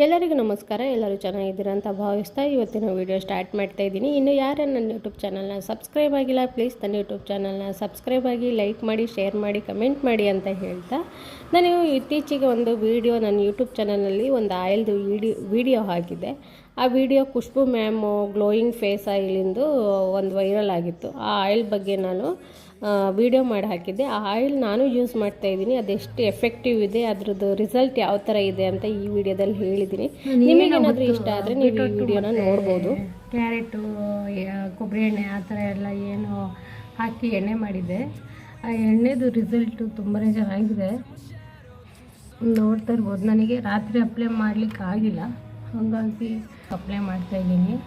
ಎಲ್ಲರಿಗೂ ನಮಸ್ಕಾರ. ಎಲ್ಲರೂ ಚೆನ್ನಾಗಿದ್ದೀರಾ ಅಂತ ಭಾವಿಸ್ತಾ ಇವತ್ತಿನ ವಿಡಿಯೋ ಸ್ಟಾರ್ಟ್ ಮಾಡ್ತಾ ಇದ್ದೀನಿ. ಇನ್ನು ಯಾರು ನನ್ನ ಯೂಟ್ಯೂಬ್ ಚಾನಲ್ನ ಸಬ್ಸ್ಕ್ರೈಬ್ ಆಗಿಲ್ಲ, ಪ್ಲೀಸ್ ನನ್ನ ಯೂಟ್ಯೂಬ್ ಚಾನಲ್ನ ಸಬ್ಸ್ಕ್ರೈಬ್ ಆಗಿ, ಲೈಕ್ ಮಾಡಿ, ಶೇರ್ ಮಾಡಿ, ಕಮೆಂಟ್ ಮಾಡಿ ಅಂತ ಹೇಳ್ತಾ, ನಾನು ಇತ್ತೀಚೆಗೆ ಒಂದು ವಿಡಿಯೋ ನನ್ನ ಯೂಟ್ಯೂಬ್ ಚಾನಲ್ನಲ್ಲಿ ಒಂದು ಆಯಿಲ್ದು ವಿಡಿಯೋ ಹಾಕಿದ್ದೆ. ಆ video Khushbu ma'am glowing face ಆಯಿಲಿಂದು ಒಂದು ವೈರಲ್ ಆಗಿತ್ತು. ಆ ಆಯಿಲ್ ಬಗ್ಗೆ ನಾನು ವಿಡಿಯೋ ಮಾಡಿ ಹಾಕಿದ್ದೆ. ಆ ಆಯಿಲ್ ನಾನು ಯೂಸ್ ಮಾಡ್ತಾಯಿದ್ದೀನಿ, ಅದೆಷ್ಟು ಎಫೆಕ್ಟಿವ್ ಇದೆ, ಅದ್ರದ್ದು ರಿಸಲ್ಟ್ ಯಾವ ಥರ ಇದೆ ಅಂತ ಈ ವಿಡಿಯೋದಲ್ಲಿ ಹೇಳಿದ್ದೀನಿ. ನಿಮಗೇನಾದರೂ ಇಷ್ಟ ಆದರೆ ನೀವು ಈ ವಿಡಿಯೋನ ನೋಡ್ಬೋದು. ಕ್ಯಾರೆಟು, ಕೊಬ್ಬರಿ ಎಣ್ಣೆ ಆ ಥರ ಎಲ್ಲ ಏನು ಹಾಕಿ ಎಣ್ಣೆ ಮಾಡಿದ್ದೆ. ಆ ಎಣ್ಣೆದು ರಿಸಲ್ಟು ತುಂಬಾ ಚೆನ್ನಾಗಿದೆ, ನೋಡ್ತಾ ಇರ್ಬೋದು. ನನಗೆ ರಾತ್ರಿ ಅಪ್ಲೈ ಮಾಡಲಿಕ್ಕೆ ಆಗಿಲ್ಲ, ಹಾಗಾಗಿ ಅಪ್ಲೈ ಮಾಡ್ತಾಯಿದ್ದೀನಿ.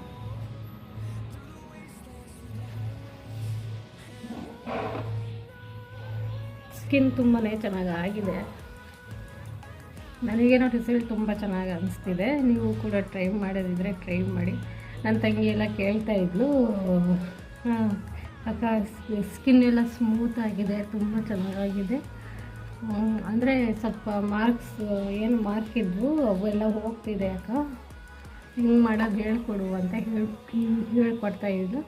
ಸ್ಕಿನ್ ತುಂಬಾ ಚೆನ್ನಾಗಿ ಆಗಿದೆ. ನನಗೇನೋ ರಿಸಲ್ಟ್ ತುಂಬ ಚೆನ್ನಾಗಿ ಅನಿಸ್ತಿದೆ. ನೀವು ಕೂಡ ಟ್ರೈ ಮಾಡೋದಿದ್ರೆ ಟ್ರೈ ಮಾಡಿ. ನನ್ನ ತಂಗಿ ಎಲ್ಲ ಕೇಳ್ತಾ ಇದ್ಲು, ಅಕ್ಕ ಸ್ಕಿನ್ ಎಲ್ಲ ಸ್ಮೂತ್ ಆಗಿದೆ, ತುಂಬ ಚೆನ್ನಾಗಿದೆ, ಅಂದರೆ ಸ್ವಲ್ಪ ಮಾರ್ಕ್ಸ್ ಏನು ಮಾರ್ಕ್ ಇದ್ವು ಅವೆಲ್ಲ ಹೋಗ್ತಿದೆ ಅಕ್ಕ, ಹಿಂಗೆ ಮಾಡೋದು ಹೇಳ್ಕೊಡು ಅಂತ ಹೇಳ್ಕೊಡ್ತಾ ಇದ್ಲು.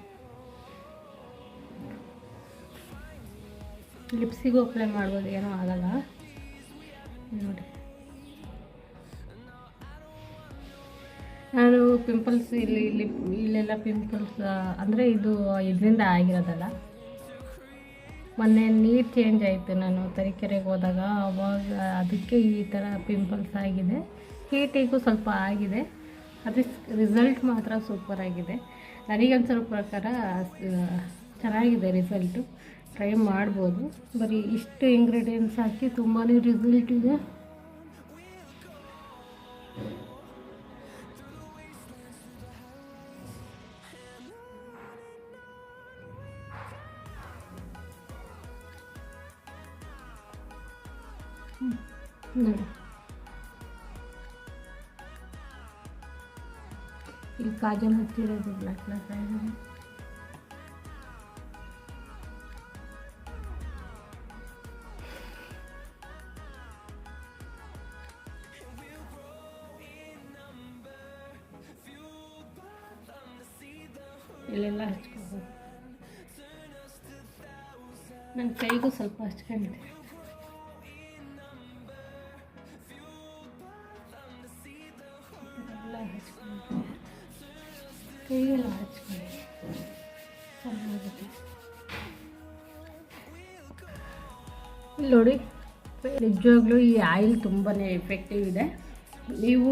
ಲಿಪ್ಸಿಗೂ ಅಪ್ಲೈ ಮಾಡ್ಬೋದು, ಏನೂ ಆಗಲ್ಲ ನೋಡಿ. ನಾನು ಪಿಂಪಲ್ಸ್ ಇಲ್ಲೆಲ್ಲ ಪಿಂಪಲ್ಸ್ ಅಂದರೆ ಇದರಿಂದ ಆಗಿರೋದಲ್ಲ. ಮೊನ್ನೆ ನೀರು ಚೇಂಜ್ ಆಯಿತು, ನಾನು ತರೀಕೆರೆಗೆ ಹೋದಾಗ, ಅವಾಗ ಅದಕ್ಕೆ ಈ ಥರ ಪಿಂಪಲ್ಸ್ ಆಗಿದೆ. ಹೀಟಿಗೂ ಸ್ವಲ್ಪ ಆಗಿದೆ. ಅದು ರಿಸಲ್ಟ್ ಮಾತ್ರ ಸೂಪರ್ ಆಗಿದೆ. ನನಗನ್ಸಿರೋ ಪ್ರಕಾರ ಚೆನ್ನಾಗಿದೆ ರಿಸಲ್ಟು. ಟ್ರೈ ಮಾಡ್ಬೋದು. ಬರೀ ಇಷ್ಟು ಇಂಗ್ರೀಡಿಯೆಂಟ್ಸ್ ಹಾಕಿ ತುಂಬಾ ರಿಸಲ್ಟ್ ಇದೆ. ನೋಡಿ, ಇಲ್ಲಿ ಕಾಜಲ್ ಹಚ್ಚಿರೋದು ಬ್ಲ್ಯಾಕ್ ಬ್ಲ್ಯಾಕ್ ಆಗಿದೆ. ಇಲ್ಲೆಲ್ಲ ಹಚ್ಕೋಬೋದು. ನನ್ನ ಕೈಗೂ ಸ್ವಲ್ಪ ಹಚ್ಕೊಂಡಿದ್ದೆ. ಎಲ್ಲ ಹಚ್ಕೊಂಡು ಕೈಗೆಲ್ಲ ಹಚ್ಕೊಂಡು ಚೆನ್ನಾಗುತ್ತೆ. ಇಲ್ಲಿ ನೋಡಿ, ನಿಜವಾಗ್ಲೂ ಈ ಆಯಿಲ್ ತುಂಬಾ ಎಫೆಕ್ಟಿವ್ ಇದೆ. ನೀವು